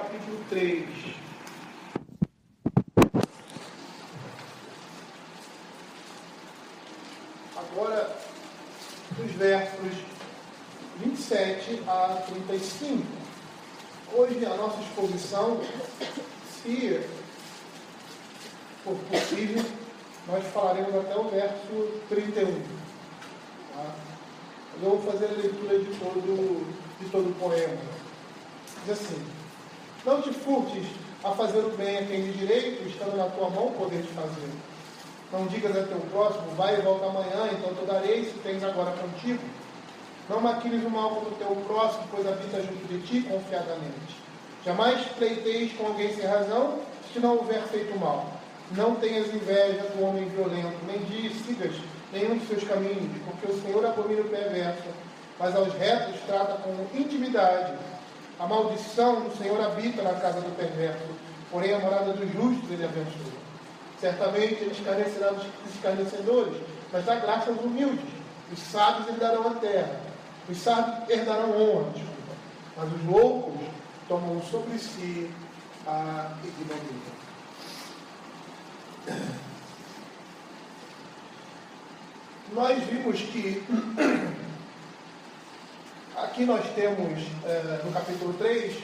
capítulo 3. Agora, dos versos 27 a 35. Hoje, a nossa exposição, se for possível, nós falaremos até o verso 31. Tá? Eu vou fazer a leitura de todo o poema. Diz assim: não te furtes a fazer o bem a quem de direito, estando na tua mão poder de fazer. Não digas a teu próximo, vai e volta amanhã, então te darei, se tens agora contigo. Não maquines o mal contra o teu próximo, pois habita junto de ti confiadamente. Jamais pleiteis com alguém sem razão, se não houver feito mal. Não tenhas inveja do homem violento, nem sigas nenhum dos seus caminhos, porque o Senhor abomina o perverso, mas aos retos trata com intimidade. A maldição do Senhor habita na casa do perverso, porém a morada dos justos ele abençoa. Certamente ele escarnecerá dos escarnecedores, mas dá graça aos humildes. Os sábios herdarão a terra, os sábios herdarão honra, mas os loucos tomam sobre si a ignomínia. Nós vimos que aqui nós temos no capítulo 3,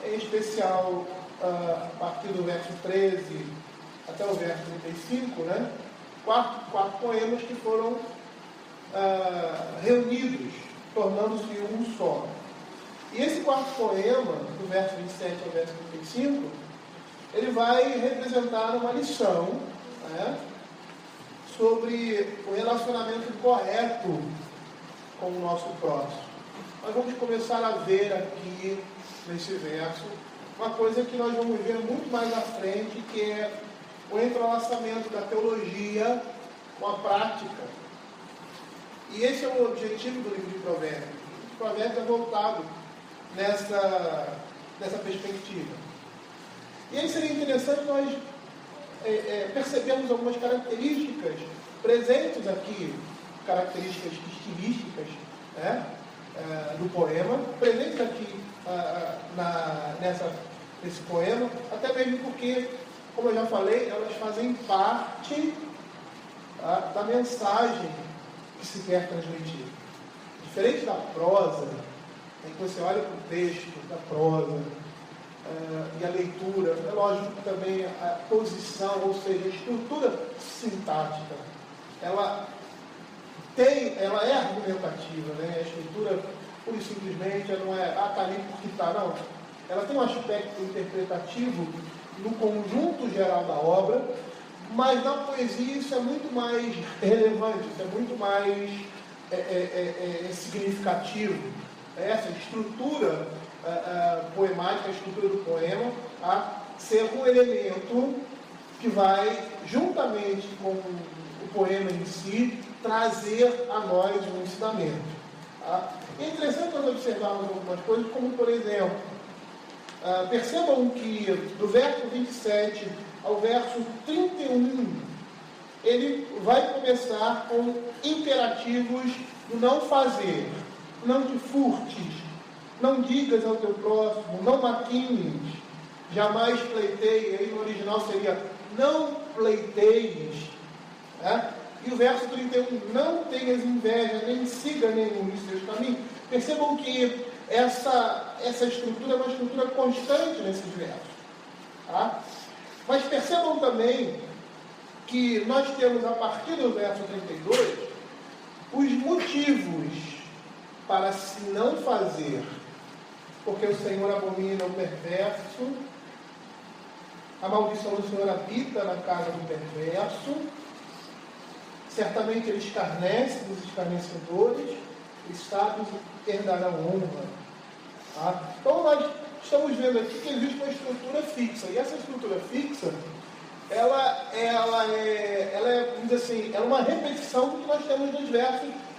em especial a partir do verso 13 até o verso 35, quatro poemas que foram reunidos, tornando-se um só. E esse quarto poema, do verso 27 ao verso 35, ele vai representar uma lição sobre o relacionamento correto com o nosso próximo. Nós vamos começar a ver aqui, nesse verso, uma coisa que nós vamos ver muito mais à frente, que é o entrelaçamento da teologia com a prática. E esse é o objetivo do livro de Provérbios. O Provérbios é voltado nessa perspectiva. E aí seria interessante nós percebermos algumas características presentes aqui, características estilísticas do poema, presentes aqui nesse poema, até mesmo porque, como eu já falei, elas fazem parte da mensagem que se quer transmitir. Diferente da prosa, em que você olha para o texto da prosa e a leitura, é lógico que também a posição, ou seja, a estrutura sintática, ela é argumentativa, a estrutura, pura e simplesmente, ela não é, está ali porque está, não. Ela tem um aspecto interpretativo no conjunto geral da obra, mas na poesia isso é muito mais relevante, isso é muito mais significativo. Essa estrutura poemática, a estrutura do poema, ser um elemento que vai, juntamente com o poema em si, trazer a nós um ensinamento. É interessante nós observarmos algumas coisas, como por exemplo, percebam que do verso 27 ao verso 31, ele vai começar com imperativos do não fazer. Não te furtes, não digas ao teu próximo, não maquines, jamais pleiteie. Aí no original seria não pleiteies. E o verso 31, não tenhas inveja, nem siga nenhum dos seus caminhos. Percebam que essa estrutura é uma estrutura constante nesses versos. Mas percebam também que nós temos, a partir do verso 32, os motivos para se não fazer, porque o Senhor abomina o perverso, a maldição do Senhor habita na casa do perverso, certamente ele escarnece dos escarnecedores, os sábios herdarão honra. Então nós estamos vendo aqui que existe uma estrutura fixa, e essa estrutura fixa, ela é, vamos dizer assim, é uma repetição do que nós temos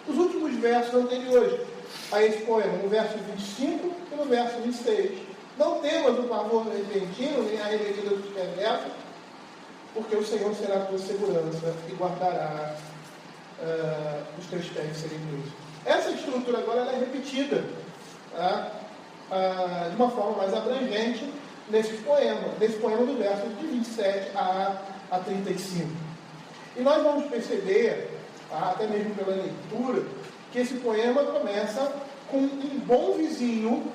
nos últimos versos anteriores a esse poema, no verso 25 e no verso 26. Não temas o pavor repentino, nem a rebeldia dos perversos, porque o Senhor será a tua segurança e guardará os teus pés serem presos. Essa estrutura agora ela é repetida. de uma forma mais abrangente nesse poema do verso de 27 a 35. E nós vamos perceber, até mesmo pela leitura, que esse poema começa com um bom vizinho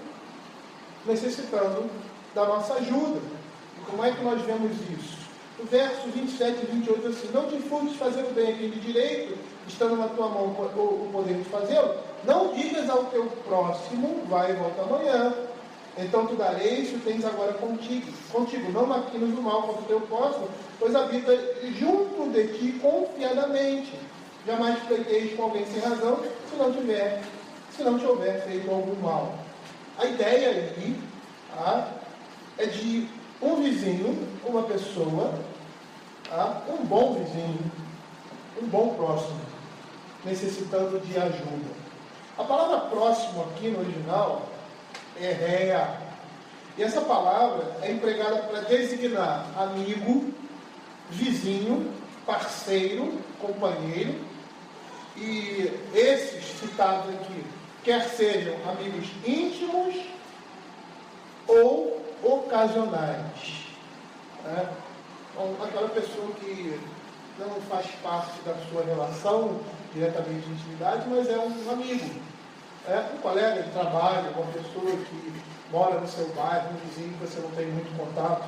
necessitando da nossa ajuda. E como é que nós vemos isso? O verso 27 e 28 assim: não te furtes fazer o bem aquele direito, estando na tua mão o poder de fazê-lo. Não digas ao teu próximo, vai e volta amanhã. Então tu dareis, se o tens agora contigo. Não maquines o mal contra o teu próximo, pois habita junto de ti confiadamente. Jamais pleiteis com alguém sem razão, se não te houver feito algum mal. A ideia aí é de um vizinho, uma pessoa, um bom vizinho, um bom próximo, necessitando de ajuda. A palavra próximo aqui no original é réa. E essa palavra é empregada para designar amigo, vizinho, parceiro, companheiro. E esses citados aqui, quer sejam amigos íntimos ou ocasionais. Então, aquela pessoa que não faz parte da sua relação diretamente de intimidade, mas é um amigo. Um colega de trabalho, uma pessoa que mora no seu bairro, um vizinho que você não tem muito contato.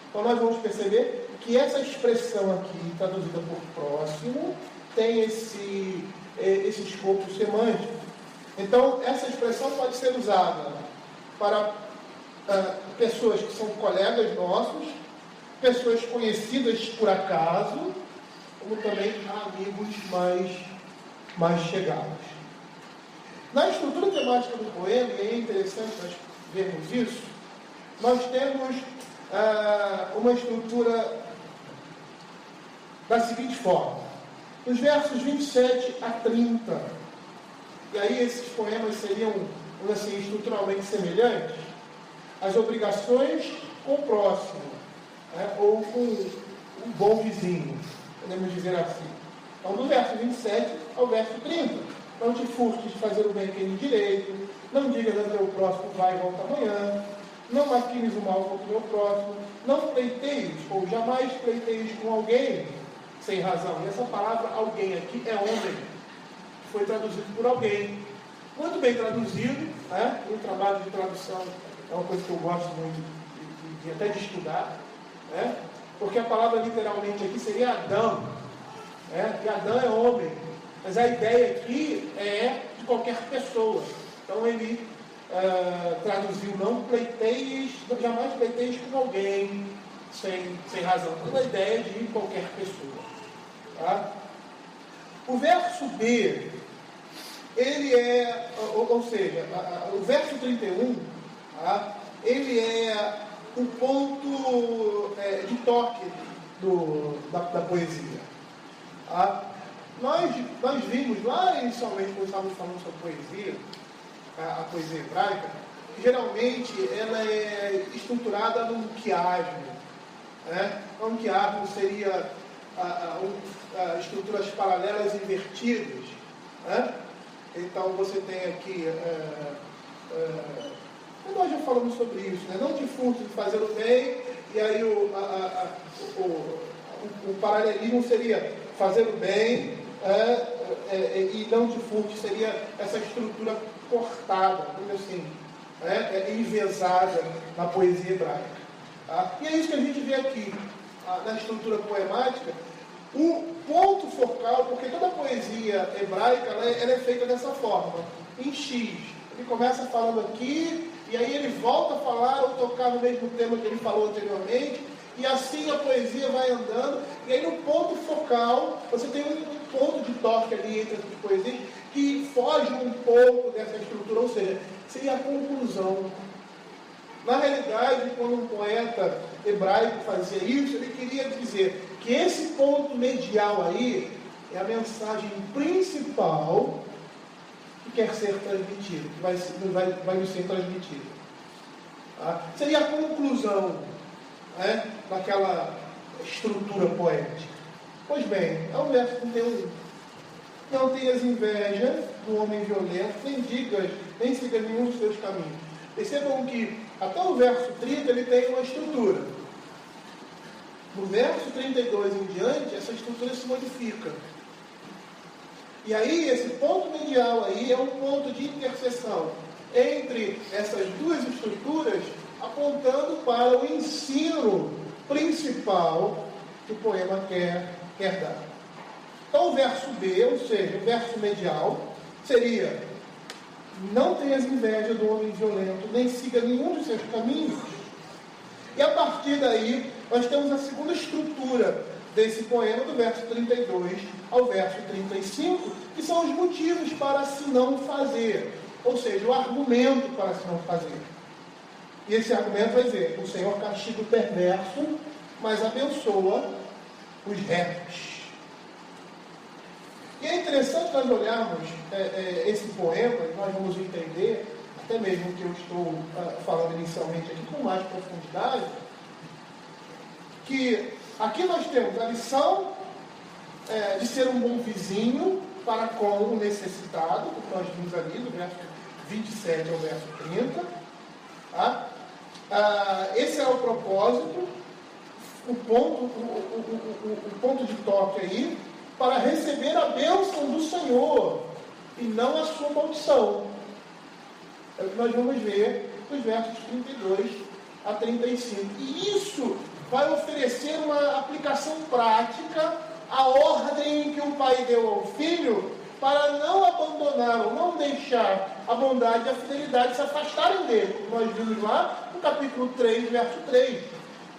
Então nós vamos perceber que essa expressão aqui, traduzida por próximo, tem esse escopo semântico. Então, essa expressão pode ser usada para pessoas que são colegas nossos, pessoas conhecidas por acaso, como também amigos mais chegados. Na estrutura temática do poema, e é interessante nós vermos isso, nós temos uma estrutura da seguinte forma: nos versos 27 a 30, e aí esses poemas seriam, assim, estruturalmente semelhantes, as obrigações com o próximo, ou com um bom vizinho, podemos dizer assim. Então, do verso 27 ao verso 30, não te furtes de fazer o bem aquele direito, não digas ao teu próximo, vai e volta amanhã, não maquines o mal contra o teu próximo, não pleiteies, ou jamais pleiteies com alguém sem razão. E essa palavra alguém aqui é homem, que foi traduzido por alguém. Muito bem traduzido, o trabalho de tradução é uma coisa que eu gosto muito até de estudar, porque a palavra literalmente aqui seria Adão, e Adão é homem, mas a ideia aqui é de qualquer pessoa. Então ele traduziu não pleiteies, jamais pleiteies com alguém sem razão, toda a ideia de qualquer pessoa. O verso B, ele é, ou seja, o verso 31, ele é o ponto de toque da poesia. Nós vimos lá inicialmente, quando estávamos falando sobre poesia, a poesia hebraica, geralmente ela é estruturada num quiasmo. Um quiasmo seria estruturas paralelas invertidas. Então você tem aqui, nós já falamos sobre isso, não te furtes de fazer o bem, e aí o paralelismo seria fazer o bem, e não te furtes seria essa estrutura cortada, assim, envezada na poesia hebraica. E é isso que a gente vê aqui, na estrutura poemática, o ponto focal, porque toda a poesia hebraica ela é feita dessa forma, em X. Ele começa falando aqui, e aí ele volta a falar ou tocar no mesmo tema que ele falou anteriormente, e assim a poesia vai andando, e aí no ponto focal, você tem um ponto de toque ali entre as poesias, que foge um pouco dessa estrutura, ou seja, seria a conclusão. Na realidade, quando um poeta hebraico fazia isso, ele queria dizer que esse ponto medial aí é a mensagem principal que quer ser transmitida, que vai nos ser transmitida. Seria a conclusão daquela estrutura poética. Pois bem, é o verso 31. Não tenhas inveja do homem violento, nem digas nem siga nenhum dos seus caminhos. Percebam que até o verso 30 ele tem uma estrutura. No verso 32 em diante, essa estrutura se modifica. E aí, esse ponto medial aí é um ponto de interseção entre essas duas estruturas, apontando para o ensino principal que o poema quer dar. Então, o verso B, ou seja, o verso medial, seria: não tenhas inveja do homem violento, nem siga nenhum dos seus caminhos. E a partir daí, nós temos a segunda estrutura desse poema, do verso 32 ao verso 35, que são os motivos para se não fazer, ou seja, o argumento para se não fazer. E esse argumento vai dizer: o Senhor castiga o perverso, mas abençoa os retos. E é interessante nós olharmos esse poema, e nós vamos entender, até mesmo que eu estou falando inicialmente aqui com mais profundidade, que aqui nós temos a lição de ser um bom vizinho para com o necessitado, que nós vimos ali do verso 27 ao verso 30. Tá? Esse é o propósito, o ponto de toque aí, para receber a bênção do Senhor e não a sua maldição. É o que nós vamos ver dos versos 32 a 35. E isso vai oferecer uma aplicação prática à ordem que o pai deu ao filho para não abandonar ou não deixar a bondade e a fidelidade se afastarem dele. Nós vimos lá no capítulo 3, verso 3.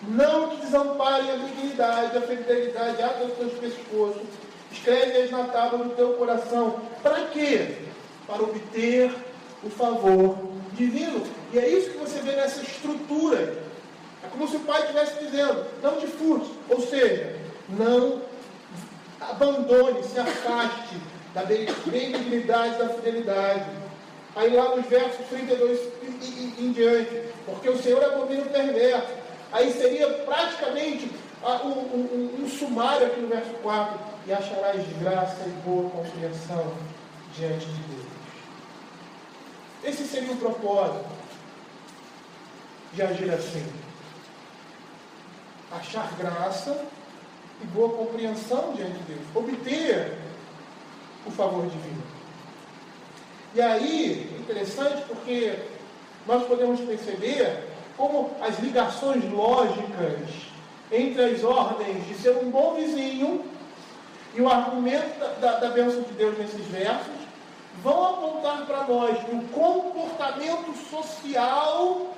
Não te desamparem a dignidade, a fidelidade, ata os teus pescoços, escreve-as na tábua do teu coração. Para quê? Para obter o favor divino. E é isso que você vê nessa estrutura. É como se o pai estivesse dizendo: não te furte, ou seja, não abandone, se afaste da benignidade, da fidelidade. Aí lá nos versos 32 em diante: porque o Senhor abomina o perverso. Aí seria praticamente um sumário aqui no verso 4: e acharás graça e boa compreensão diante de Deus. Esse seria o propósito de agir assim: achar graça e boa compreensão diante de Deus, obter o favor divino. E aí, é interessante porque nós podemos perceber como as ligações lógicas entre as ordens de ser um bom vizinho e o argumento da bênção de Deus nesses versos vão apontar para nós que o comportamento social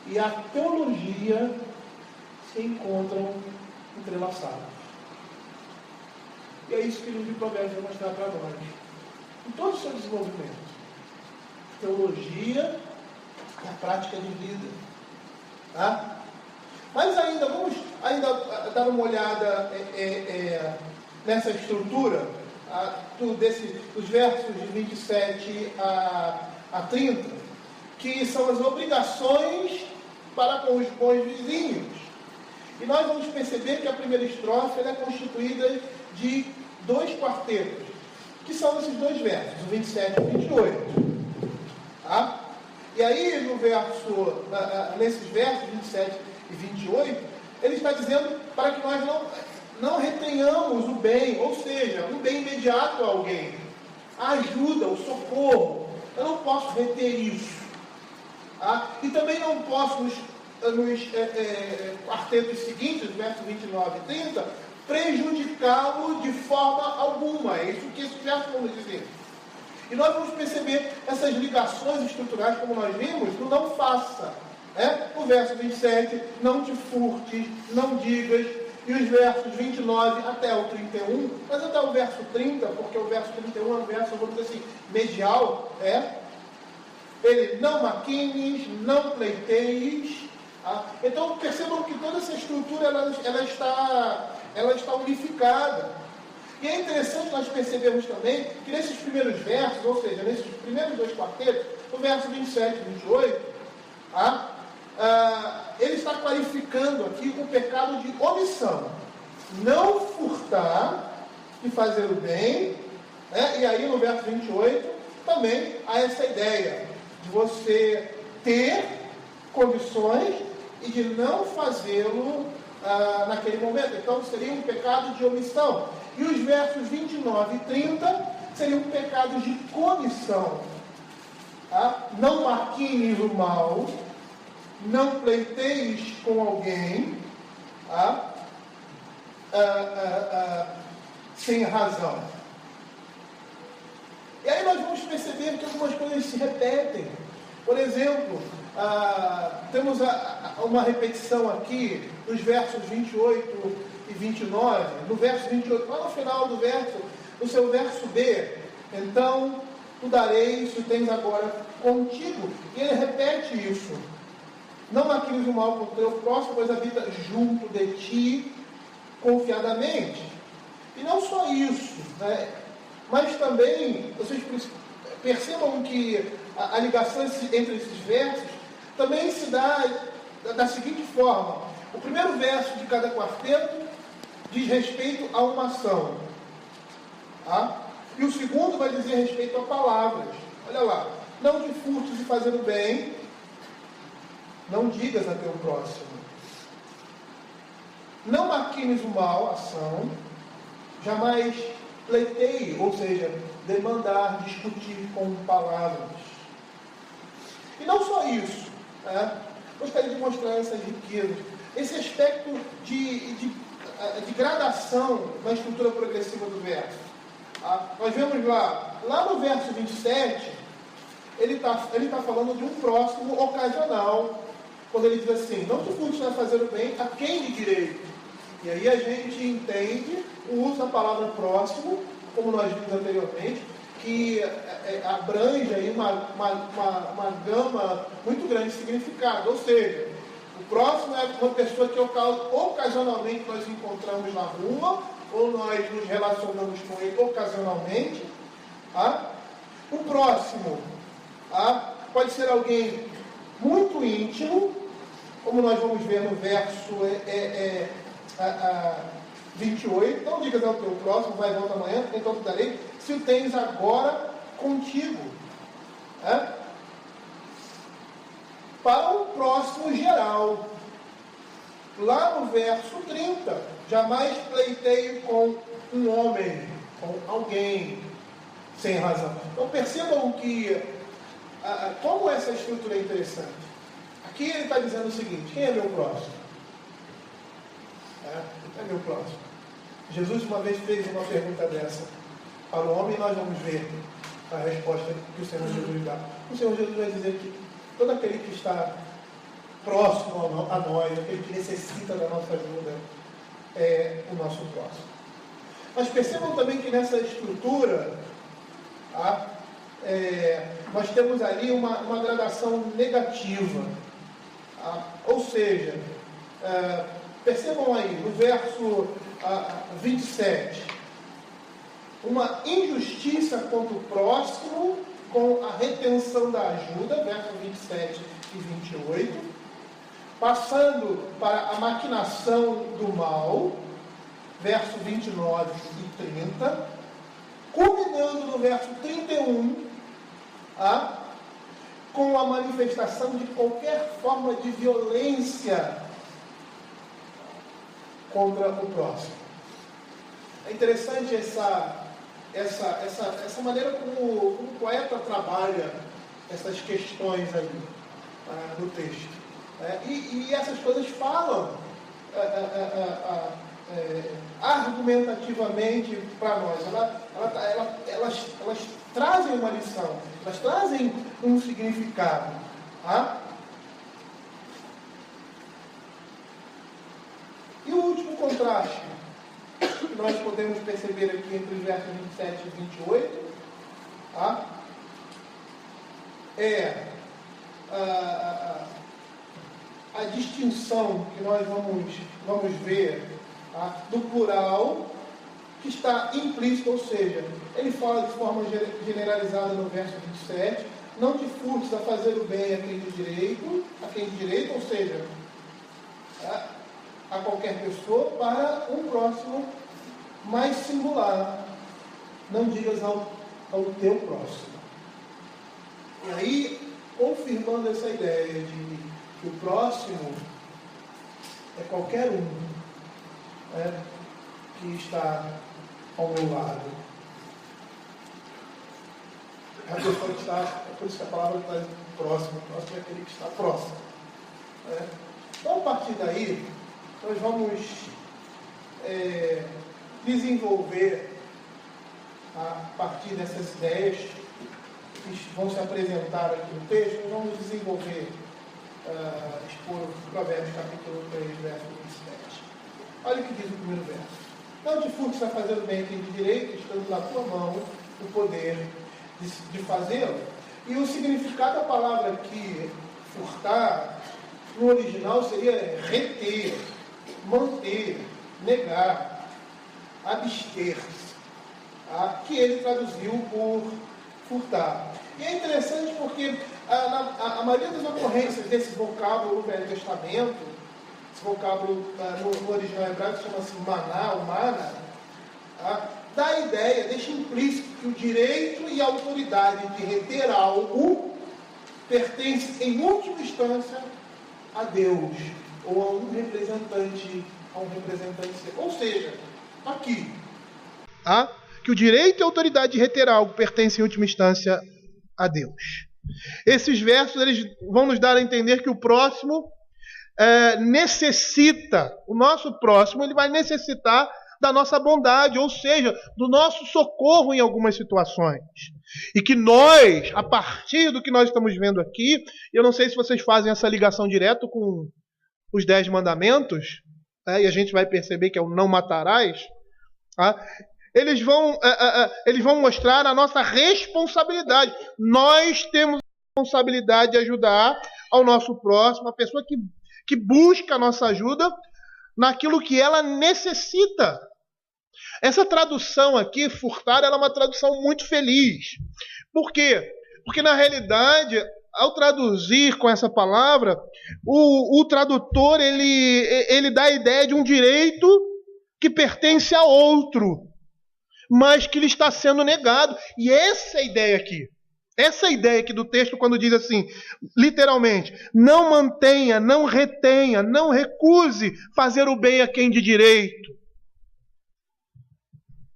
e a teologia se encontram entrelaçados. E é isso que o livro de Provérbios vai mostrar para nós, em todo o seu desenvolvimento: teologia e a prática de vida. Tá? Mas vamos dar uma olhada nessa estrutura dos versos de 27 a 30, que são as obrigações para com os bons vizinhos. E nós vamos perceber que a primeira estrofe ela é constituída de 2 quartetos, que são esses 2 versos, o 27 e o 28. Tá? E aí, nesses versos 27 e 28, ele está dizendo para que nós não retenhamos o bem, ou seja, um bem imediato a alguém, a ajuda, o socorro. Eu não posso reter isso. Tá? E também não posso, nos quartetos seguintes, versos 29 e 30, prejudicá-lo de forma alguma. É isso que esse verso vamos dizer. E nós vamos perceber essas ligações estruturais, como nós vimos, no não faça. O verso 27, não te furtes, não digas. E os versos 29 até o 31, mas até o verso 30, porque o verso 31 é um verso, vamos dizer assim, medial. Ele: não maquines, não pleiteis. Então percebam que toda essa estrutura ela está unificada. E é interessante nós percebermos também que nesses primeiros versos, ou seja, nesses primeiros 2 quartetos, o verso 27 e 28, ele está clarificando aqui o pecado de omissão. Não furtar e fazer o bem. E aí no verso 28 também há essa ideia: de você ter condições e de não fazê-lo naquele momento. Então seria um pecado de omissão. E os versos 29 e 30 seriam pecados de comissão. Tá? Não maquines o mal, não pleiteis com alguém, tá? Sem razão. E aí nós vamos perceber que algumas coisas se repetem. Por exemplo, temos uma repetição aqui nos versos 28 e 29. No verso 28, lá no final do verso, no seu verso B, então tu dareis o tens agora contigo. E ele repete isso. Não maquines o mal contra o teu próximo, pois habita junto de ti confiadamente. E não só isso, né? Mas também, vocês percebam que a ligação entre esses versos também se dá da seguinte forma. O primeiro verso de cada quarteto diz respeito a uma ação. Tá? E o segundo vai dizer respeito a palavras. Olha lá. Não te furtes de fazer o bem, não digas a teu próximo. Não maquines o mal, ação, jamais pleiteie, ou seja, demandar, discutir com palavras. E não só isso, né? Gostaria de mostrar essas riquezas, esse aspecto de gradação na estrutura progressiva do verso. Nós vemos lá no verso 27, ele tá falando de um próximo ocasional, quando ele diz assim, não te furtes a fazer o bem a quem de direito. E aí a gente entende o uso da palavra próximo, como nós vimos anteriormente, que abrange aí uma gama muito grande de significado. Ou seja, o próximo é uma pessoa que ocasionalmente nós encontramos na rua, ou nós nos relacionamos com ele ocasionalmente. O próximo pode ser alguém muito íntimo, como nós vamos ver no verso 28, não digas ao teu próximo, vai e volta amanhã, então te darei, se o tens agora contigo. Para o próximo geral, lá no verso 30, jamais pleiteie com um homem, com alguém, sem razão. Então percebam que, como essa estrutura é interessante. Aqui ele está dizendo o seguinte, quem é meu próximo? É meu próximo. Jesus uma vez fez uma pergunta dessa para o homem e nós vamos ver a resposta que o Senhor Jesus dá. O Senhor Jesus vai dizer que todo aquele que está próximo a nós, aquele que necessita da nossa ajuda, é o nosso próximo. Mas percebam também que nessa estrutura, nós temos ali uma gradação negativa. Ou seja, percebam aí, no verso 27, uma injustiça contra o próximo com a retenção da ajuda, verso 27 e 28, passando para a maquinação do mal, verso 29 e 30, culminando no verso 31, com a manifestação de qualquer forma de violência contra o próximo. É interessante essa maneira como o poeta trabalha essas questões aí no texto. E essas coisas falam argumentativamente para nós. Elas trazem uma lição, elas trazem um significado. E o último contraste que nós podemos perceber aqui entre os versos 27 e 28 é a distinção que nós vamos ver do plural que está implícito, ou seja, ele fala de forma generalizada no verso 27, não te furtes a fazer o bem a quem de direito, ou seja, a qualquer pessoa, para um próximo mais singular. Não digas ao teu próximo. E aí, confirmando essa ideia de que o próximo é qualquer um, né, que está ao meu lado. A pessoa que está, é por isso que a palavra está próximo. O próximo é aquele que está próximo. Né? Então, a partir daí, nós vamos desenvolver, a partir dessas ideias que vão se apresentar aqui no texto, nós vamos desenvolver, expor Provérbios capítulo 3, verso 27. Olha o que diz o primeiro verso. Não te furtes a fazer o bem que de direito, estando na tua mão o poder de fazê-lo. E o significado da palavra aqui, furtar, no original seria reter, manter, negar, abster-se, que ele traduziu por furtar. E é interessante porque a maioria das ocorrências desse vocábulo no Velho Testamento, esse vocábulo no original hebraico chama-se maná, ou mana, dá a ideia, deixa implícito que o direito e a autoridade de reter algo pertence em última instância a Deus, ou a um representante, ou seja, aqui, que o direito e a autoridade de reter algo pertence em última instância a Deus. Esses versos eles vão nos dar a entender que o próximo necessita, o nosso próximo ele vai necessitar da nossa bondade, ou seja, do nosso socorro em algumas situações. E que nós, a partir do que nós estamos vendo aqui, eu não sei se vocês fazem essa ligação direto com os 10 mandamentos, e a gente vai perceber que é o não matarás, eles vão mostrar a nossa responsabilidade. Nós temos a responsabilidade de ajudar ao nosso próximo, a pessoa que busca a nossa ajuda naquilo que ela necessita. Essa tradução aqui, furtar, ela é uma tradução muito feliz. Por quê? Porque, na realidade, ao traduzir com essa palavra, o tradutor ele dá a ideia de um direito que pertence a outro, mas que lhe está sendo negado. E essa é a ideia aqui. Essa é a ideia aqui do texto, quando diz assim, literalmente, não mantenha, não retenha, não recuse fazer o bem a quem de direito.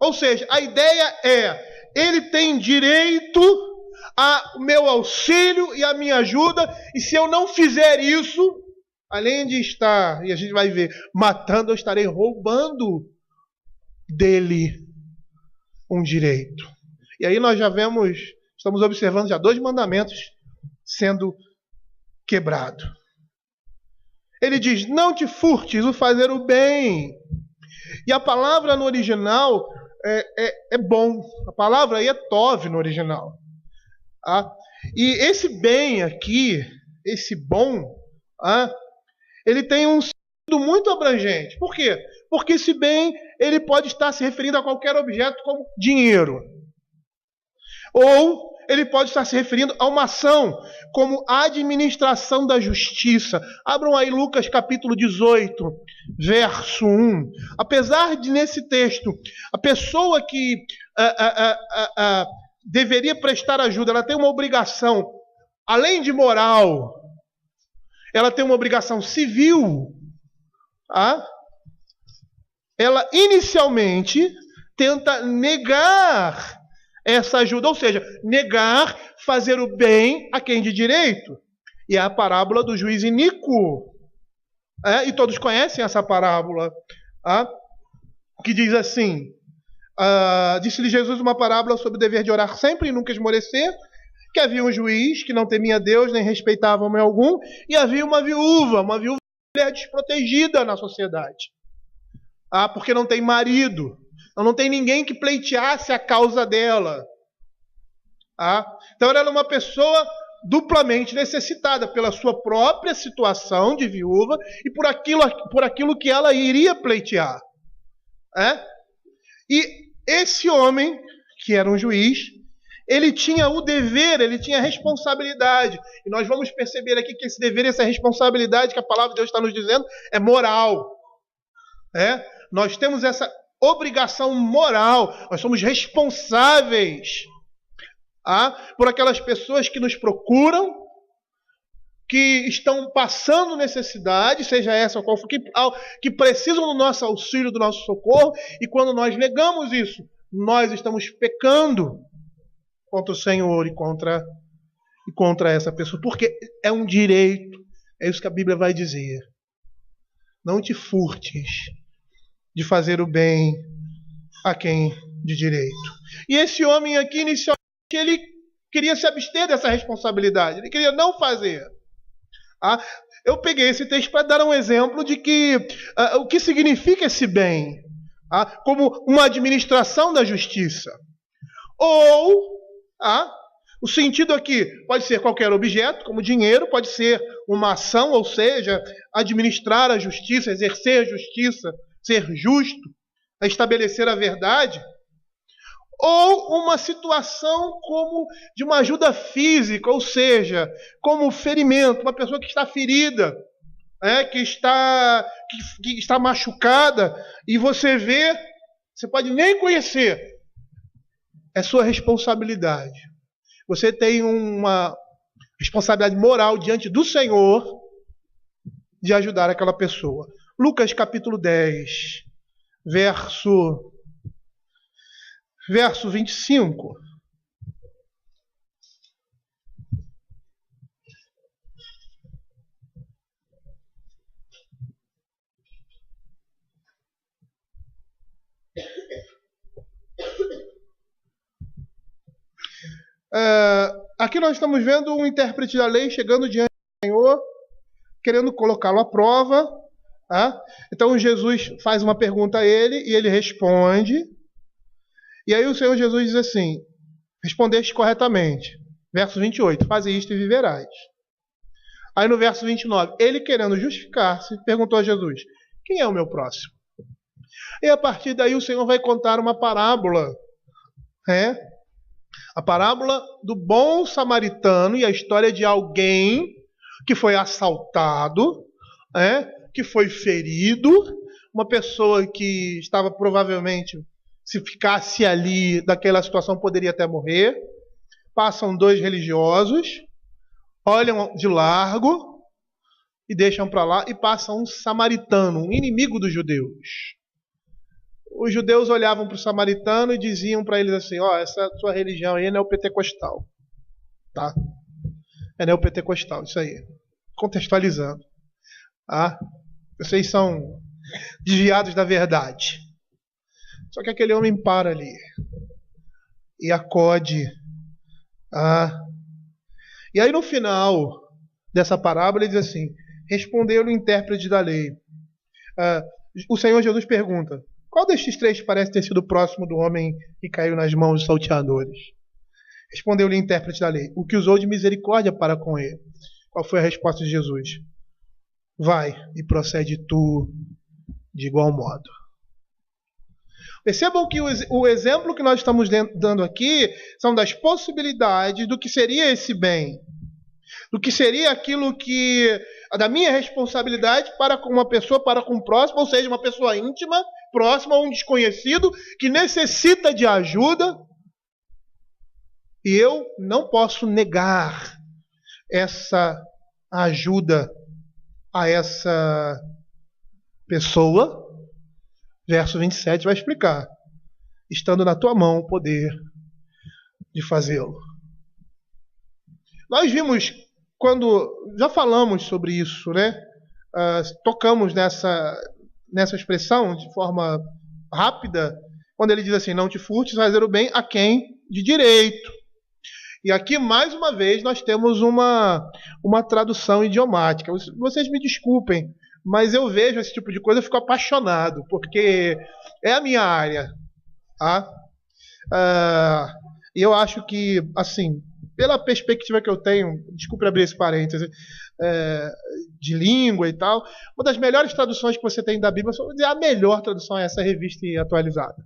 Ou seja, a ideia é, ele tem direito ao meu auxílio e à minha ajuda, e se eu não fizer isso, além de estar, e a gente vai ver, matando, eu estarei roubando dele um direito. E aí nós já vemos, estamos observando já 2 mandamentos sendo quebrados. Ele diz, não te furtes o fazer o bem. E a palavra no original é bom. A palavra aí é tov no original. E esse bem aqui, esse bom, ele tem um sentido muito abrangente. Por quê? Porque esse bem ele pode estar se referindo a qualquer objeto como dinheiro. Ou ele pode estar se referindo a uma ação como administração da justiça. Abram aí Lucas capítulo 18, verso 1. Apesar de nesse texto, a pessoa que deveria prestar ajuda, ela tem uma obrigação, além de moral, ela tem uma obrigação civil. Ela inicialmente tenta negar essa ajuda, ou seja, negar fazer o bem a quem de direito. E é a parábola do juiz iníquo. E todos conhecem essa parábola, que diz assim, disse-lhe Jesus uma parábola sobre o dever de orar sempre e nunca esmorecer, que havia um juiz que não temia Deus, nem respeitava homem algum, e havia uma viúva mulher desprotegida na sociedade. Porque não tem marido, não tem ninguém que pleiteasse a causa dela. Então ela era uma pessoa duplamente necessitada pela sua própria situação de viúva e por aquilo que ela iria pleitear. E esse homem, que era um juiz, ele tinha o dever, ele tinha a responsabilidade. E nós vamos perceber aqui que esse dever, essa responsabilidade que a palavra de Deus está nos dizendo, é moral. Nós temos essa obrigação moral, nós somos responsáveis por aquelas pessoas que nos procuram, que estão passando necessidade, seja essa ou qual for, que precisam do nosso auxílio, do nosso socorro, e quando nós negamos isso, nós estamos pecando contra o Senhor e contra essa pessoa, porque é um direito, é isso que a Bíblia vai dizer. Não te furtes de fazer o bem a quem de direito. E esse homem aqui, inicialmente, ele queria se abster dessa responsabilidade, ele queria não fazer. Eu peguei esse texto para dar um exemplo de o que significa esse bem, como uma administração da justiça. Ou, o sentido aqui pode ser qualquer objeto, como dinheiro, pode ser uma ação, ou seja, administrar a justiça, exercer a justiça, ser justo, estabelecer a verdade. Ou uma situação como de uma ajuda física, ou seja, como ferimento, uma pessoa que está ferida, que está machucada, e você pode nem conhecer, é sua responsabilidade. Você tem uma responsabilidade moral diante do Senhor de ajudar aquela pessoa. Lucas capítulo 10, verso 25. Aqui nós estamos vendo um intérprete da lei chegando diante do Senhor, querendo colocá-lo à prova. Então Jesus faz uma pergunta a ele e ele responde. E aí o Senhor Jesus diz assim: respondeste corretamente. Verso 28, faze isto e viverás. Aí no verso 29, ele querendo justificar-se, perguntou a Jesus: quem é o meu próximo? E a partir daí o Senhor vai contar uma parábola. A parábola do bom samaritano e a história de alguém que foi assaltado, que foi ferido, uma pessoa que estava provavelmente, se ficasse ali daquela situação, poderia até morrer. Passam dois religiosos, olham de largo e deixam para lá, e passa um samaritano, um inimigo dos judeus. Os judeus olhavam para o samaritano e diziam para eles assim: essa sua religião aí é neopentecostal. É neopentecostal, isso aí. Contextualizando. Vocês são desviados da verdade. Só que aquele homem para ali e acode. E aí no final dessa parábola ele diz assim: respondeu-lhe o intérprete da lei. O Senhor Jesus pergunta: qual destes três parece ter sido próximo do homem que caiu nas mãos dos salteadores? Respondeu-lhe o intérprete da lei: o que usou de misericórdia para com ele. Qual foi a resposta de Jesus? Vai e procede tu de igual modo. Percebam que o exemplo que nós estamos dando aqui são das possibilidades do que seria esse bem, do que seria aquilo da minha responsabilidade para com uma pessoa, para com o próximo, ou seja, uma pessoa íntima, próxima a um desconhecido que necessita de ajuda, e eu não posso negar essa ajuda a essa pessoa. Verso 27 vai explicar: estando na tua mão o poder de fazê-lo. Nós vimos, já falamos sobre isso, tocamos nessa expressão de forma rápida, quando ele diz assim: não te furtes fazer o bem a quem de direito. E aqui, mais uma vez, nós temos uma tradução idiomática. Vocês me desculpem, mas eu vejo esse tipo de coisa e fico apaixonado, porque é a minha área. E eu acho que, assim, pela perspectiva que eu tenho, desculpe abrir esse parêntese, de língua e tal, uma das melhores traduções que você tem da Bíblia, vou dizer, a melhor tradução é essa revista atualizada.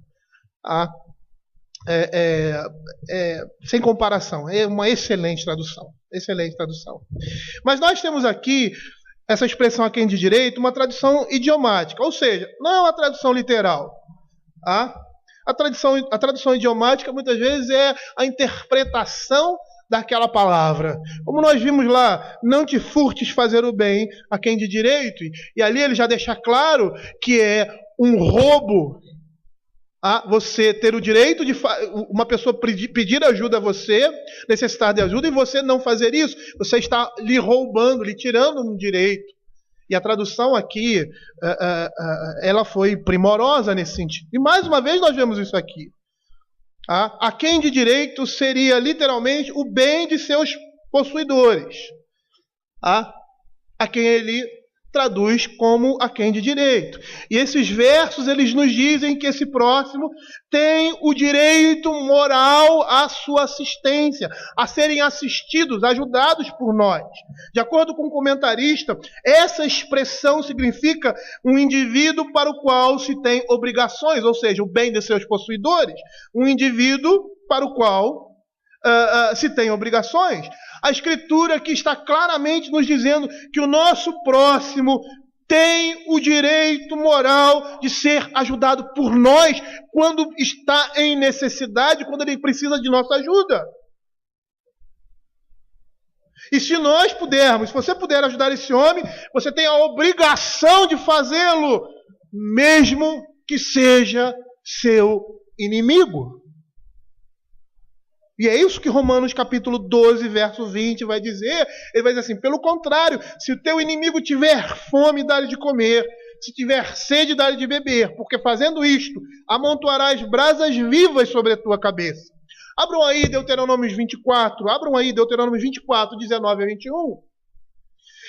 Sem comparação, é uma excelente tradução. Excelente tradução. Mas nós temos aqui essa expressão a quem de direito, uma tradução idiomática, ou seja, não é uma tradução literal. A tradução idiomática muitas vezes é a interpretação daquela palavra. Como nós vimos lá, não te furtes fazer o bem a quem de direito. E ali ele já deixa claro que é um roubo a você ter o direito de uma pessoa pedir ajuda a você, necessitar de ajuda, e você não fazer isso. Você está lhe roubando, lhe tirando um direito. E a tradução aqui, ela foi primorosa nesse sentido. E mais uma vez nós vemos isso aqui. A quem de direito seria literalmente o bem de seus possuidores. A quem ele traduz como a quem de direito. E esses versos, eles nos dizem que esse próximo tem o direito moral à sua assistência, a serem assistidos, ajudados por nós. De acordo com o comentarista, essa expressão significa um indivíduo para o qual se tem obrigações, ou seja, o bem de seus possuidores. Um indivíduo para o qual se tem obrigações. A Escritura aqui está claramente nos dizendo que o nosso próximo tem o direito moral de ser ajudado por nós quando está em necessidade, quando ele precisa de nossa ajuda. E se nós pudermos, se você puder ajudar esse homem, você tem a obrigação de fazê-lo, mesmo que seja seu inimigo. E é isso que Romanos capítulo 12, verso 20 vai dizer. Ele vai dizer assim: pelo contrário, se o teu inimigo tiver fome, dá-lhe de comer. Se tiver sede, dá-lhe de beber. Porque fazendo isto, amontoarás brasas vivas sobre a tua cabeça. Abram aí Deuteronômio 24. Abram aí Deuteronômio 24, 19 a 21.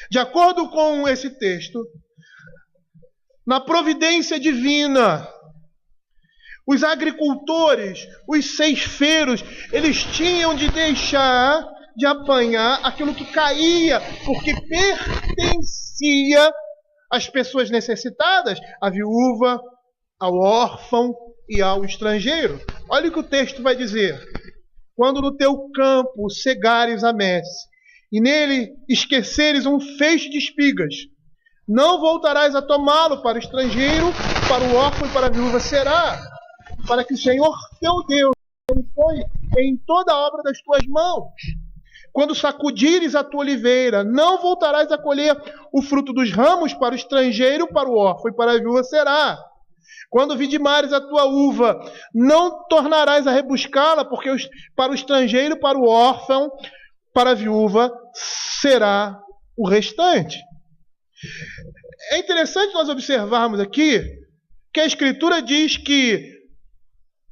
De acordo com esse texto, na providência divina, os agricultores, os ceifeiros, eles tinham de deixar de apanhar aquilo que caía, porque pertencia às pessoas necessitadas, à viúva, ao órfão e ao estrangeiro. Olha o que o texto vai dizer. Quando no teu campo cegares a messe, e nele esqueceres um feixe de espigas, não voltarás a tomá-lo para o estrangeiro, para o órfão e para a viúva será, para que o Senhor teu Deus abençoe em toda a obra das tuas mãos. Quando sacudires a tua oliveira, não voltarás a colher o fruto dos ramos para o estrangeiro, para o órfão e para a viúva será. Quando vidimares a tua uva, não tornarás a rebuscá-la, porque para o estrangeiro, para o órfão, para a viúva será o restante. É interessante nós observarmos aqui que a Escritura diz que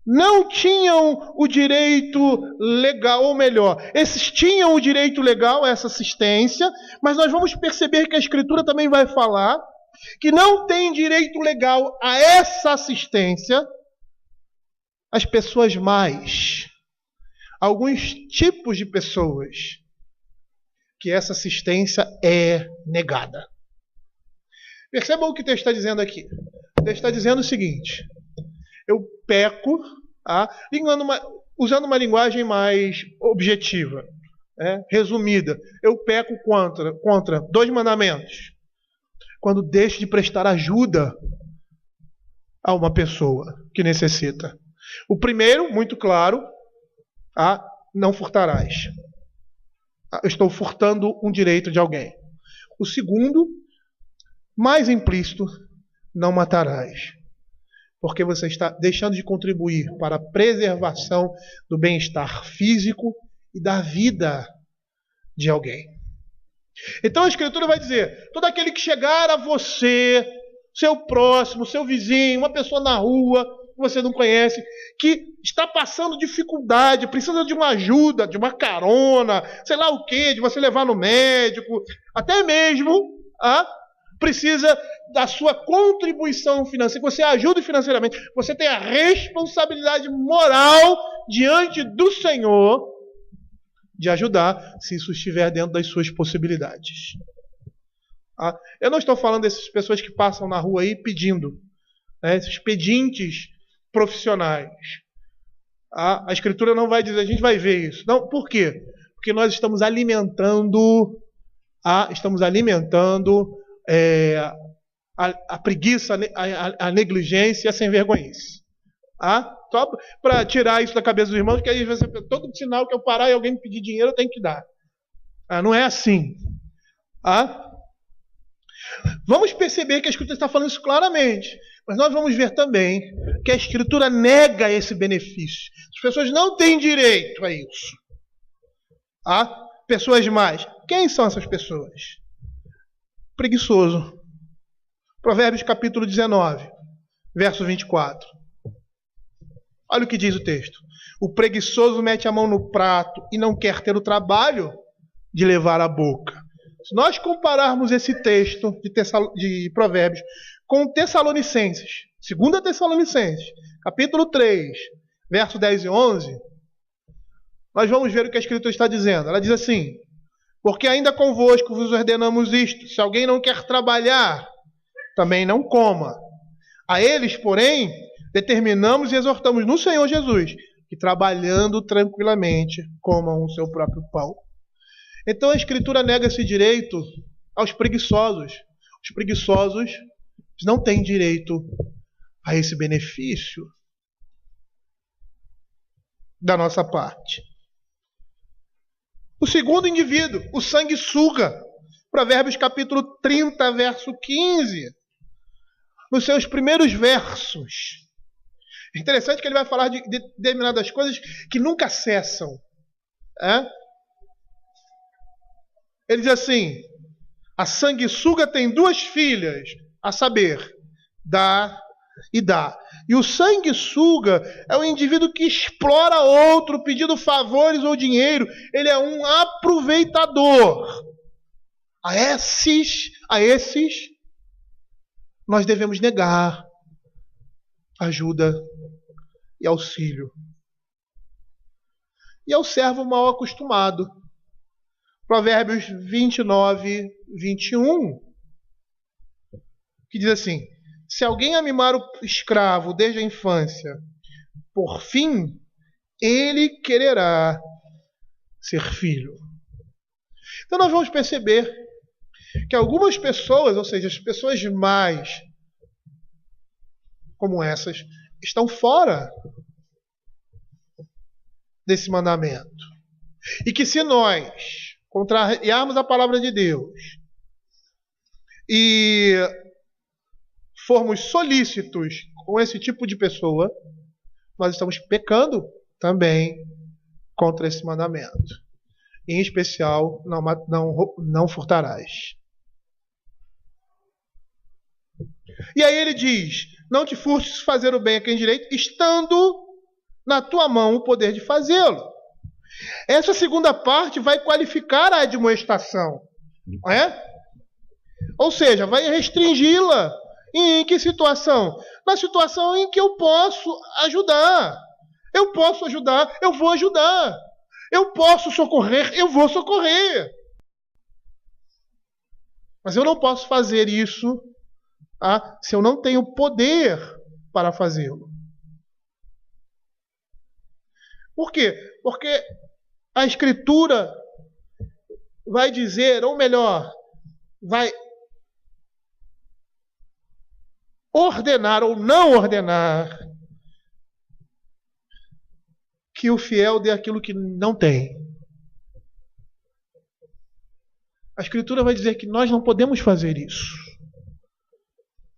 não tinham o direito legal, ou melhor, esses tinham o direito legal a essa assistência, mas nós vamos perceber que a Escritura também vai falar que não tem direito legal a essa assistência as pessoas mais, alguns tipos de pessoas, que essa assistência é negada. Percebam o que o texto está dizendo aqui. O texto está dizendo o seguinte: eu peco, usando uma linguagem mais objetiva, resumida. Eu peco contra 2 mandamentos. Quando deixo de prestar ajuda a uma pessoa que necessita. O primeiro, muito claro, não furtarás. Eu estou furtando um direito de alguém. O segundo, mais implícito, não matarás. Porque você está deixando de contribuir para a preservação do bem-estar físico e da vida de alguém. Então a Escritura vai dizer: todo aquele que chegar a você, seu próximo, seu vizinho, uma pessoa na rua que você não conhece, que está passando dificuldade, precisa de uma ajuda, de uma carona, sei lá o quê, de você levar no médico, até mesmo precisa da sua contribuição financeira, que você ajude financeiramente. Você tem a responsabilidade moral diante do Senhor de ajudar, se isso estiver dentro das suas possibilidades. Eu não estou falando dessas pessoas que passam na rua aí pedindo, esses pedintes profissionais. A Escritura não vai dizer, a gente vai ver isso. Não, por quê? Porque nós estamos alimentando a preguiça, a negligência e a sem-vergonhice. Só para tirar isso da cabeça dos irmãos, que aí você, todo sinal que eu parar e alguém me pedir dinheiro, eu tenho que dar. Não é assim. Vamos perceber que a Escritura está falando isso claramente. Mas nós vamos ver também que a Escritura nega esse benefício. As pessoas não têm direito a isso. Pessoas mais. Quem são essas pessoas? Preguiçoso. Provérbios capítulo 19, verso 24. Olha o que diz o texto. O preguiçoso mete a mão no prato e não quer ter o trabalho de levar à boca. Se nós compararmos esse texto de Provérbios com Tessalonicenses, 2 Tessalonicenses, capítulo 3, verso 10 e 11, nós vamos ver o que a Escritura está dizendo. Ela diz assim: porque ainda convosco vos ordenamos isto, se alguém não quer trabalhar, também não coma. A eles, porém, determinamos e exortamos no Senhor Jesus, que trabalhando tranquilamente comam o seu próprio pão. Então a Escritura nega esse direito aos preguiçosos. Os preguiçosos não têm direito a esse benefício da nossa parte. O segundo indivíduo, o sanguessuga. Provérbios capítulo 30, verso 15. Nos seus primeiros versos. É interessante que ele vai falar de determinadas coisas que nunca cessam. Ele diz assim: a sanguessuga tem 2 filhas, a saber, dá e dá. E o sanguessuga é o indivíduo que explora outro, pedindo favores ou dinheiro. Ele é um aproveitador. A esses nós devemos negar ajuda e auxílio. E ao servo mal acostumado. Provérbios 29, 21, que diz assim: se alguém amimar o escravo desde a infância, por fim, ele quererá ser filho. Então nós vamos perceber que algumas pessoas, ou seja, as pessoas mais como essas, estão fora desse mandamento. E que se nós contrariarmos a palavra de Deus e formos solícitos com esse tipo de pessoa, nós estamos pecando também contra esse mandamento. Em especial, não furtarás. E aí ele diz: não te furtes fazer o bem a quem direito, estando na tua mão o poder de fazê-lo. Essa segunda parte vai qualificar a admoestação. Não é? Ou seja, vai restringi-la. Em que situação? Na situação em que eu posso ajudar. Eu posso ajudar, eu vou ajudar. Eu posso socorrer, eu vou socorrer. Mas eu não posso fazer isso se eu não tenho poder para fazê-lo. Por quê? Porque a Escritura vai dizer, ou melhor, vai ordenar ou não ordenar que o fiel dê aquilo que não tem. A Escritura vai dizer que nós não podemos fazer isso.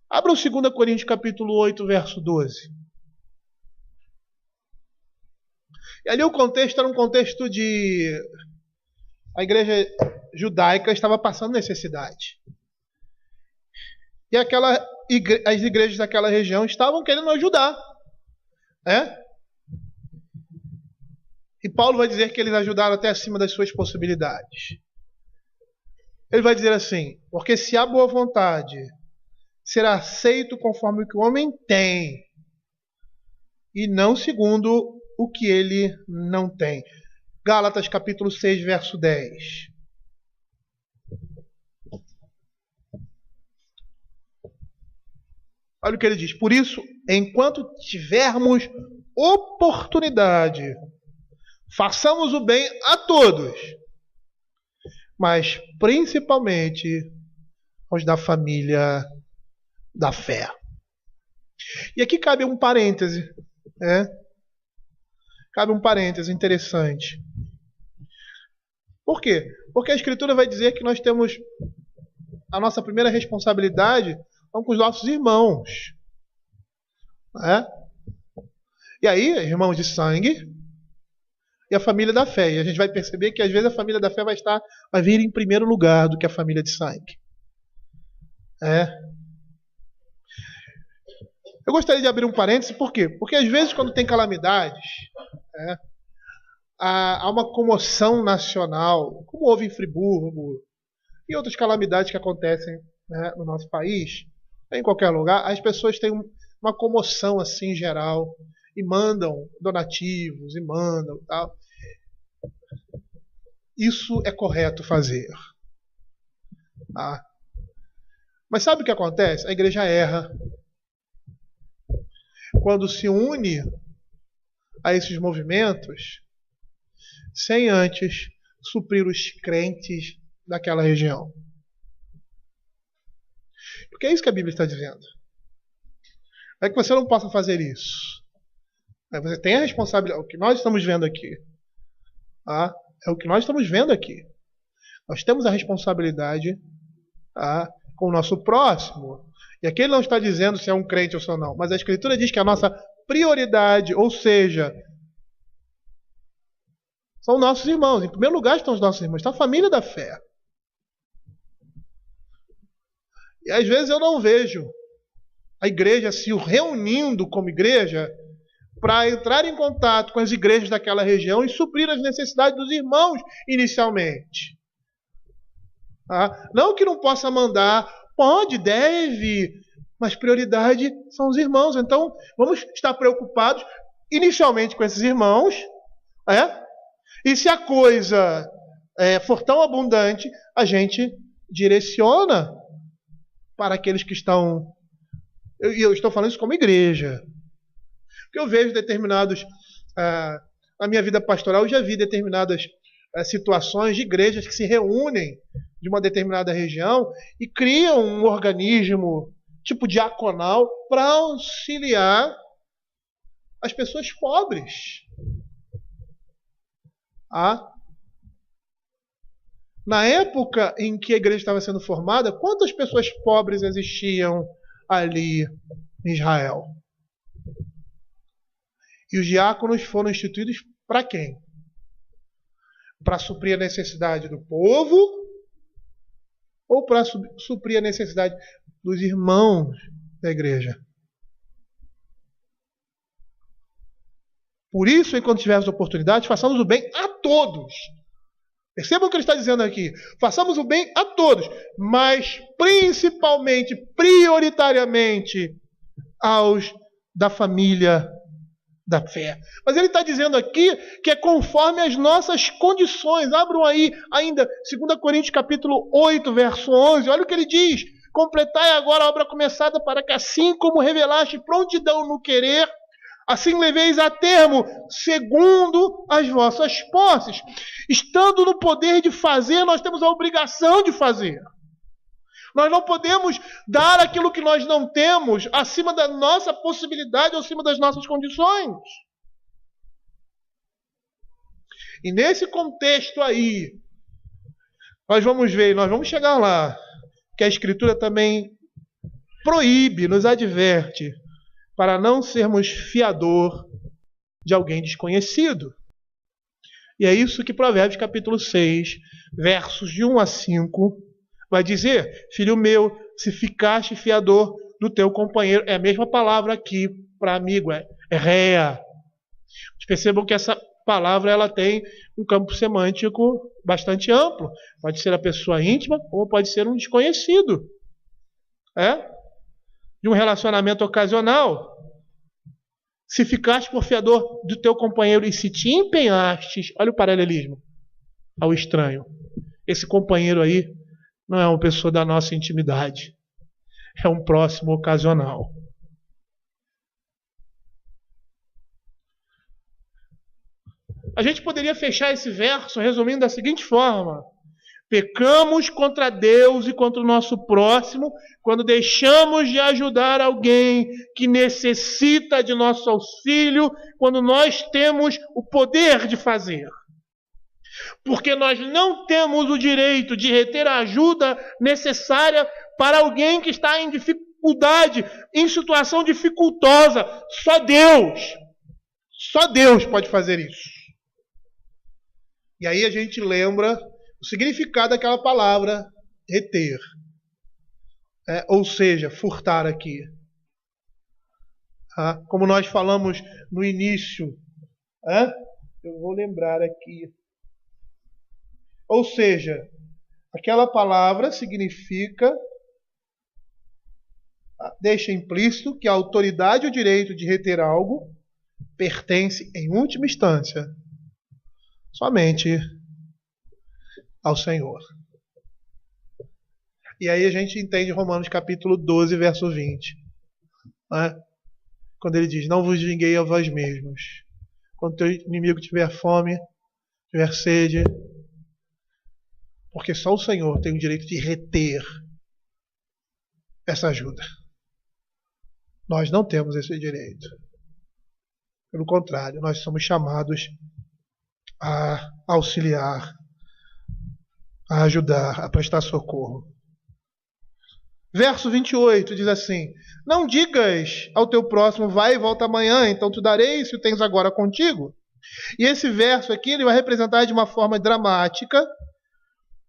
Abra o 2 Coríntios capítulo 8, verso 12. E ali o contexto era um contexto de... a igreja judaica estava passando necessidade. E as igrejas daquela região estavam querendo ajudar. E Paulo vai dizer que eles ajudaram até acima das suas possibilidades. Ele vai dizer assim: porque se há boa vontade, será aceito conforme o que o homem tem, e não segundo o que ele não tem. Gálatas capítulo 6, verso 10. Olha o que ele diz: por isso, enquanto tivermos oportunidade, façamos o bem a todos, mas principalmente aos da família da fé. E aqui cabe um parêntese, cabe um parêntese interessante. Por quê? Porque a Escritura vai dizer que nós temos a nossa primeira responsabilidade com os nossos irmãos. E aí, irmãos de sangue e a família da fé. E a gente vai perceber que às vezes a família da fé vai vir em primeiro lugar do que a família de sangue. Eu gostaria de abrir um parêntese, por quê? Porque às vezes quando tem calamidades, há uma comoção nacional, como houve em Friburgo, e outras calamidades que acontecem, no nosso país, em qualquer lugar, as pessoas têm uma comoção assim geral, e mandam donativos, e mandam tal. Isso é correto fazer. Mas sabe o que acontece? A igreja erra quando se une a esses movimentos sem antes suprir os crentes daquela região. Porque é isso que a Bíblia está dizendo. Não é que você não possa fazer isso. Você tem a responsabilidade. O que nós estamos vendo aqui. É o que nós estamos vendo aqui. Nós temos a responsabilidade com o nosso próximo. E aqui ele não está dizendo se é um crente ou se não. Mas a Escritura diz que a nossa prioridade, ou seja, são nossos irmãos. Em primeiro lugar estão os nossos irmãos. Está a família da fé. E às vezes eu não vejo a igreja se reunindo como igreja para entrar em contato com as igrejas daquela região e suprir as necessidades dos irmãos inicialmente. Não que não possa mandar, pode, deve, mas prioridade são os irmãos. Então, vamos estar preocupados inicialmente com esses irmãos, e se a coisa for tão abundante, a gente direciona para aqueles que estão... Eu estou falando isso como igreja. Porque eu vejo determinados... na minha vida pastoral, eu já vi determinadas situações de igrejas que se reúnem de uma determinada região e criam um organismo tipo diaconal para auxiliar as pessoas pobres. Na época em que a igreja estava sendo formada, quantas pessoas pobres existiam ali em Israel? E os diáconos foram instituídos para quem? Para suprir a necessidade do povo ou para suprir a necessidade dos irmãos da igreja? Por isso, enquanto tivermos oportunidade, façamos o bem a todos. Percebam o que ele está dizendo aqui. Façamos o bem a todos, mas principalmente, prioritariamente, aos da família da fé. Mas ele está dizendo aqui que é conforme as nossas condições. Abram aí ainda 2 Coríntios capítulo 8, verso 11. Olha o que ele diz. Completai agora a obra começada, para que assim como revelaste prontidão no querer, assim leveis a termo, segundo as vossas posses. Estando no poder de fazer, nós temos a obrigação de fazer. Nós não podemos dar aquilo que nós não temos acima da nossa possibilidade ou acima das nossas condições. E nesse contexto aí, nós vamos ver, nós vamos chegar lá, que a Escritura também proíbe, nos adverte, para não sermos fiador de alguém desconhecido. E é isso que Provérbios capítulo 6, versos de 1 a 5, vai dizer: filho meu, se ficaste fiador do teu companheiro, é a mesma palavra aqui para amigo, é réa. Percebam que essa palavra ela tem um campo semântico bastante amplo. Pode ser a pessoa íntima, ou pode ser um desconhecido. De um relacionamento ocasional. Se ficaste por fiador do teu companheiro e se te empenhastes, olha o paralelismo, ao estranho. Esse companheiro aí não é uma pessoa da nossa intimidade. É um próximo ocasional. A gente poderia fechar esse verso resumindo da seguinte forma: Pecamos contra Deus e contra o nosso próximo quando deixamos de ajudar alguém que necessita de nosso auxílio, quando nós temos o poder de fazer. Porque nós não temos o direito de reter a ajuda necessária para alguém que está em dificuldade, em situação dificultosa. Só Deus pode fazer isso. E aí a gente lembra o significado daquela palavra reter. Ou seja, furtar aqui. Como nós falamos no início. Eu vou lembrar aqui. Ou seja, aquela palavra significa, deixa implícito que a autoridade ou direito de reter algo pertence, em última instância, somente ao Senhor. E aí a gente entende Romanos capítulo 12, verso 20. Quando ele diz, não vos vinguei a vós mesmos. Quando teu inimigo tiver fome, tiver sede, porque só o Senhor tem o direito de reter essa ajuda. Nós não temos esse direito. Pelo contrário, nós somos chamados a auxiliar, a ajudar, a prestar socorro. Verso 28 diz assim, não digas ao teu próximo, vai e volta amanhã, então te darei se o tens agora contigo. E esse verso aqui ele vai representar de uma forma dramática,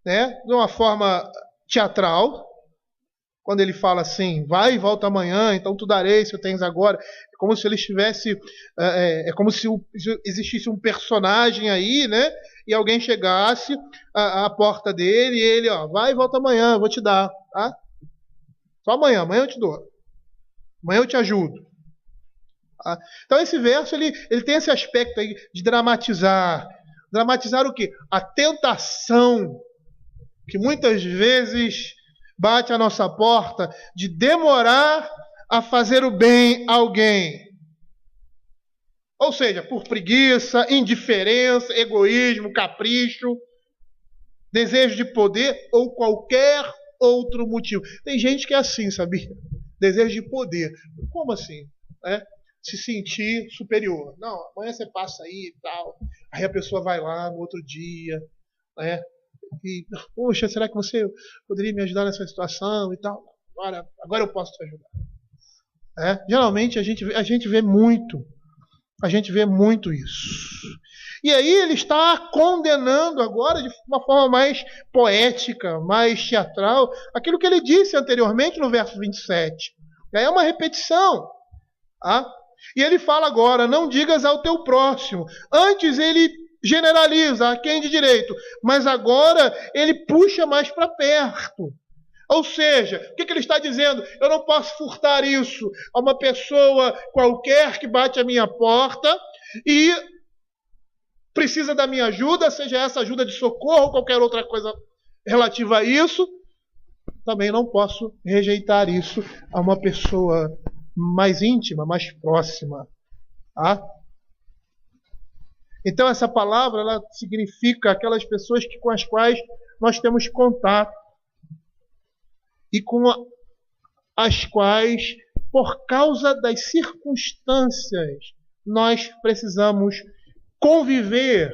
de uma forma teatral, quando ele fala assim, vai e volta amanhã, então tu darei se o tens agora. É como se ele estivesse, é como se existisse um personagem aí, e alguém chegasse à porta dele e ele, vai e volta amanhã, eu vou te dar, tá? Só amanhã eu te dou. Amanhã eu te ajudo. Tá? Então esse verso, ele tem esse aspecto aí de dramatizar. Dramatizar o quê? A tentação que muitas vezes bate à nossa porta de demorar a fazer o bem a alguém. Ou seja, por preguiça, indiferença, egoísmo, capricho, desejo de poder ou qualquer outro motivo. Tem gente que é assim, sabia? Desejo de poder. Como assim? Se sentir superior. Não, amanhã você passa aí e tal. Aí a pessoa vai lá no outro dia, e, poxa, será que você poderia me ajudar nessa situação e tal? Agora eu posso te ajudar. Geralmente a gente vê muito isso. E aí ele está condenando agora de uma forma mais poética, mais teatral, aquilo que ele disse anteriormente no verso 27. É uma repetição. E ele fala agora, não digas ao teu próximo. Antes ele generaliza a quem de direito, mas agora ele puxa mais para perto. Ou seja, o que ele está dizendo? Eu não posso furtar isso a uma pessoa qualquer que bate a minha porta e precisa da minha ajuda, seja essa ajuda de socorro ou qualquer outra coisa relativa a isso. Também não posso rejeitar isso a uma pessoa mais íntima, mais próxima. Então essa palavra ela significa aquelas pessoas com as quais nós temos contato e com as quais, por causa das circunstâncias, nós precisamos conviver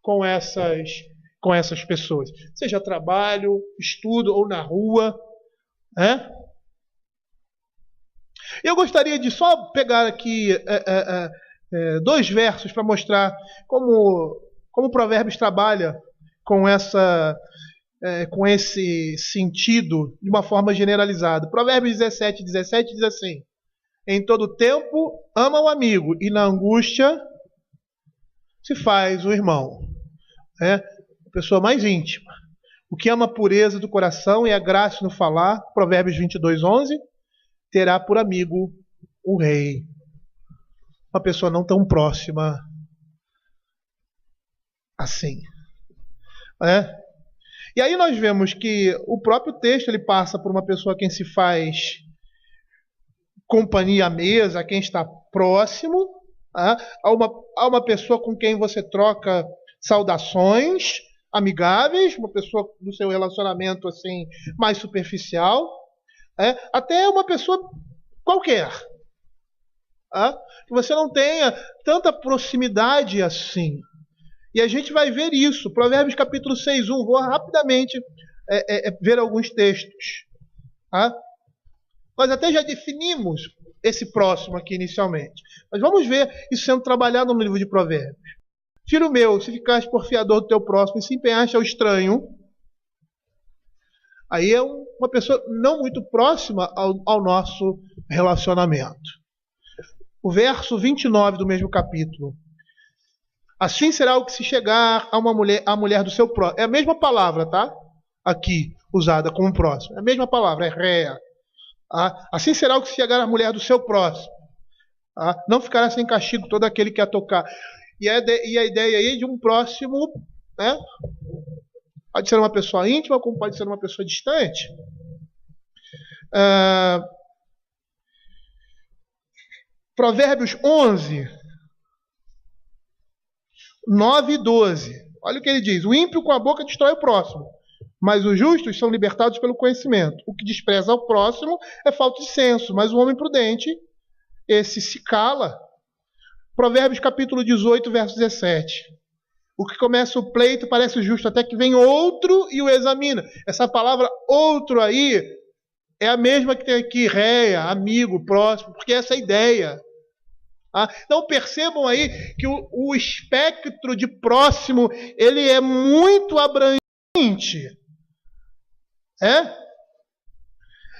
com essas pessoas, seja trabalho, estudo ou na rua. Eu gostaria de só pegar aqui 2 versos para mostrar como o Provérbios trabalha com esse sentido de uma forma generalizada. Provérbios 17 diz assim, em todo tempo ama o amigo e na angústia se faz o irmão. A pessoa mais íntima. O que ama a pureza do coração e a graça no falar, Provérbios 22:11, terá por amigo o rei. Uma pessoa não tão próxima assim. E aí nós vemos que o próprio texto ele passa por uma pessoa a quem se faz companhia à mesa, a quem está próximo, a uma pessoa com quem você troca saudações, amigáveis, uma pessoa do seu relacionamento assim mais superficial, até uma pessoa qualquer, que você não tenha tanta proximidade assim. E a gente vai ver isso. Provérbios capítulo 6:1. Vou rapidamente ver alguns textos. Nós até já definimos esse próximo aqui inicialmente. Mas vamos ver isso sendo trabalhado no livro de Provérbios. Filho meu, se ficares por fiador do teu próximo e se empenhaste ao estranho, aí é uma pessoa não muito próxima ao nosso relacionamento. O verso 29 do mesmo capítulo. Assim será o que se chegar a mulher do seu próximo. É a mesma palavra, tá? Aqui, usada como próximo. É a mesma palavra, é réa. Assim será o que se chegar a mulher do seu próximo. Não ficará sem castigo todo aquele que a tocar. E a ideia aí de um próximo, né? Pode ser uma pessoa íntima, como pode ser uma pessoa distante. Provérbios 11, 9 e 12. Olha o que ele diz. O ímpio com a boca destrói o próximo, mas os justos são libertados pelo conhecimento. O que despreza ao próximo é falta de senso, mas o homem prudente, esse se cala. Provérbios capítulo 18, verso 17. O que começa o pleito parece justo, até que vem outro e o examina. Essa palavra outro aí é a mesma que tem aqui, réia, amigo, próximo, porque essa é a ideia. Então percebam aí que o espectro de próximo, ele é muito abrangente.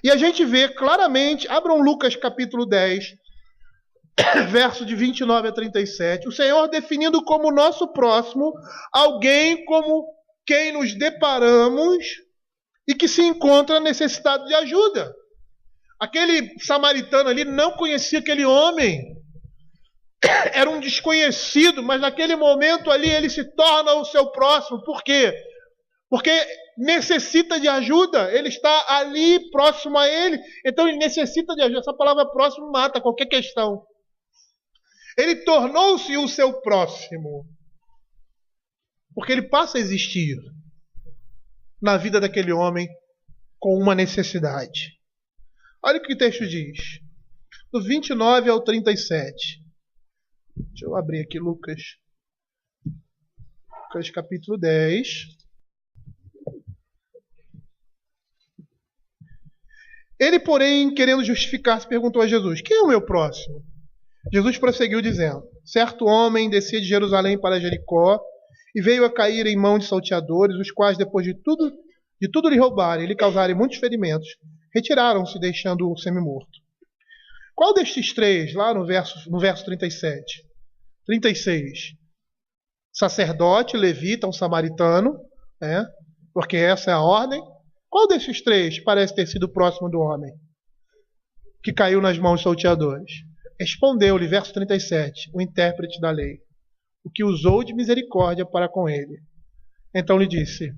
E a gente vê claramente, abram Lucas capítulo 10, verso de 29 a 37, o Senhor definindo como nosso próximo alguém como quem nos deparamos e que se encontra necessitado de ajuda. Aquele samaritano ali não conhecia aquele homem, era um desconhecido, mas naquele momento ali ele se torna o seu próximo. Por quê? Porque necessita de ajuda, ele está ali próximo a ele, então ele necessita de ajuda. Essa palavra próximo mata qualquer questão. Ele tornou-se o seu próximo, porque ele passa a existir na vida daquele homem com uma necessidade. Olha o que o texto diz, do 29 ao 37. Deixa eu abrir aqui Lucas capítulo 10. Ele, porém, querendo justificar-se, perguntou a Jesus: quem é o meu próximo? Jesus prosseguiu dizendo: certo homem descia de Jerusalém para Jericó e veio a cair em mão de salteadores, os quais, depois de tudo lhe roubarem e lhe causarem muitos ferimentos, retiraram-se, deixando-o semi-morto. Qual destes três, lá no verso 37, 36, sacerdote, levita, um samaritano, porque essa é a ordem, qual desses três parece ter sido próximo do homem que caiu nas mãos dos salteadores? Respondeu-lhe, verso 37, o intérprete da lei, o que usou de misericórdia para com ele. Então lhe disse: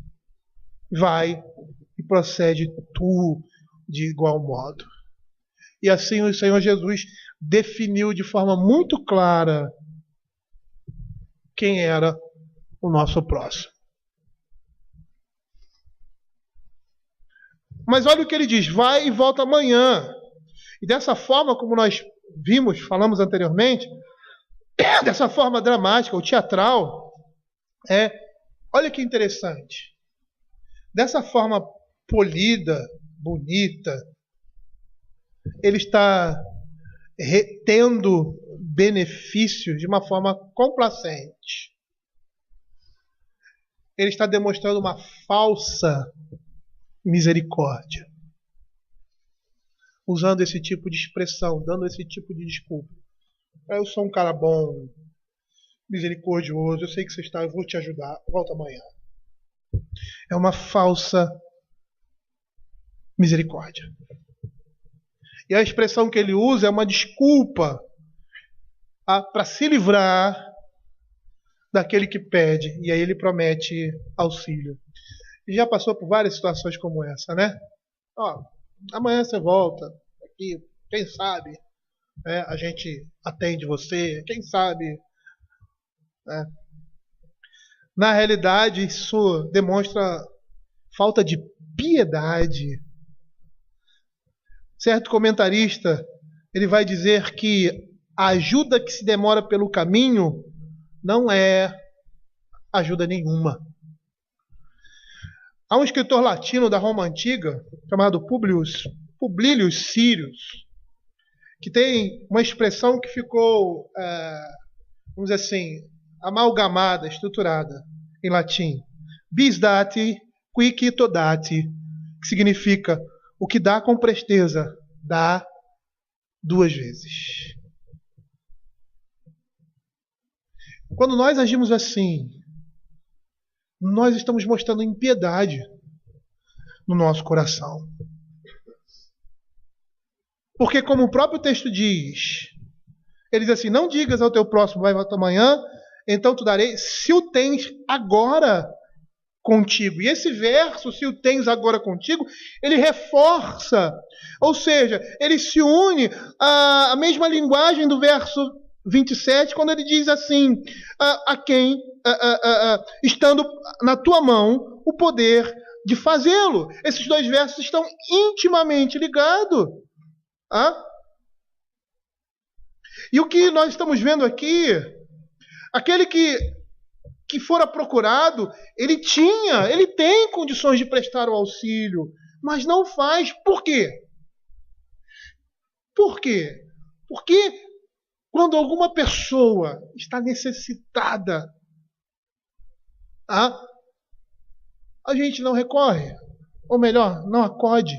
vai e procede tu de igual modo. E assim o Senhor Jesus definiu de forma muito clara quem era o nosso próximo. Mas olha o que ele diz: vai e volta amanhã. E dessa forma, como nós falamos anteriormente, dessa forma dramática ou teatral, olha que interessante. Dessa forma polida, bonita, ele está retendo benefícios de uma forma complacente. Ele está demonstrando uma falsa misericórdia, usando esse tipo de expressão, dando esse tipo de desculpa. Eu sou um cara bom, misericordioso, eu sei que você está, eu vou te ajudar, volta amanhã. É uma falsa misericórdia. E a expressão que ele usa é uma desculpa para se livrar daquele que pede, e aí ele promete auxílio. E já passou por várias situações como essa, né? Amanhã você volta aqui, quem sabe a gente atende você, quem sabe. Na realidade, isso demonstra falta de piedade. Certo comentarista, ele vai dizer que a ajuda que se demora pelo caminho não é ajuda nenhuma. Há um escritor latino da Roma Antiga, chamado Publilius Sirius, que tem uma expressão que ficou, vamos dizer assim, amalgamada, estruturada em latim. Bis dati, quicito dati, que significa o que dá com presteza, dá duas vezes. Quando nós agimos assim, nós estamos mostrando impiedade no nosso coração. Porque como o próprio texto diz, ele diz assim, não digas ao teu próximo, vai voltar amanhã, então tu darei, se o tens agora contigo. E esse verso, se o tens agora contigo, ele reforça, ou seja, ele se une à mesma linguagem do verso 27, quando ele diz assim, a quem, estando na tua mão, o poder de fazê-lo. Esses dois versos estão intimamente ligados. E o que nós estamos vendo aqui, aquele que fora procurado, ele tem condições de prestar o auxílio, mas não faz. Por quê? Por quê? Porque quando alguma pessoa está necessitada, a gente não recorre, ou melhor, não acode.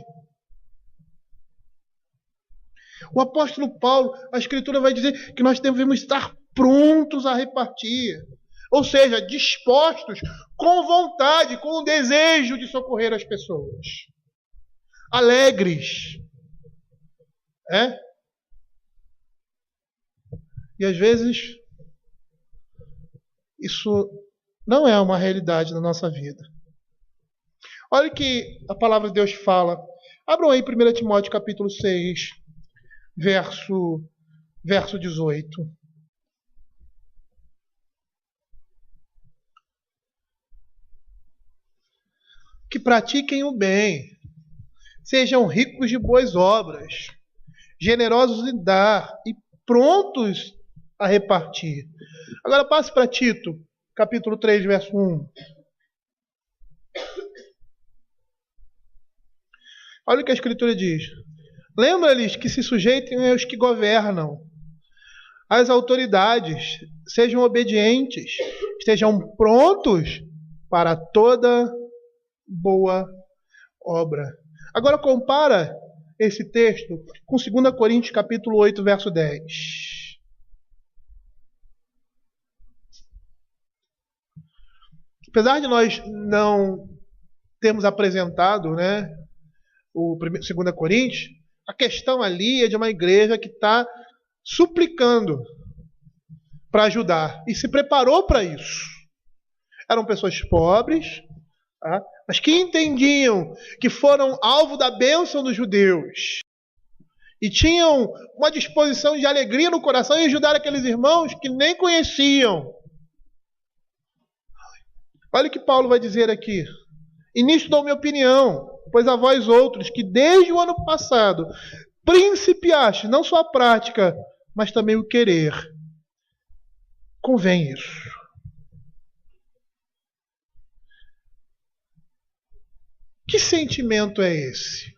O apóstolo Paulo, a Escritura vai dizer que nós devemos estar prontos a repartir. Ou seja, dispostos, com vontade, com o desejo de socorrer as pessoas. Alegres. E às vezes, isso não é uma realidade na nossa vida. Olha o que a palavra de Deus fala. Abram aí 1 Timóteo capítulo 6, verso 18. Que pratiquem o bem, sejam ricos de boas obras, generosos em dar e prontos a repartir. Agora passe para Tito, capítulo 3, verso 1. Olha o que a Escritura diz. Lembra-lhes que se sujeitem aos que governam, às autoridades, sejam obedientes, estejam prontos para toda boa obra. Agora compara esse texto com 2 Coríntios capítulo 8, verso 10. Apesar de nós não termos apresentado, o 2 Coríntios, a questão ali é de uma igreja que está suplicando para ajudar e se preparou para isso. Eram pessoas pobres, mas que entendiam que foram alvo da bênção dos judeus e tinham uma disposição de alegria no coração em ajudar aqueles irmãos que nem conheciam. Olha o que Paulo vai dizer aqui. E nisto dou minha opinião, pois a vós outros, que desde o ano passado principiaste não só a prática, mas também o querer. Convém isso. Que sentimento é esse?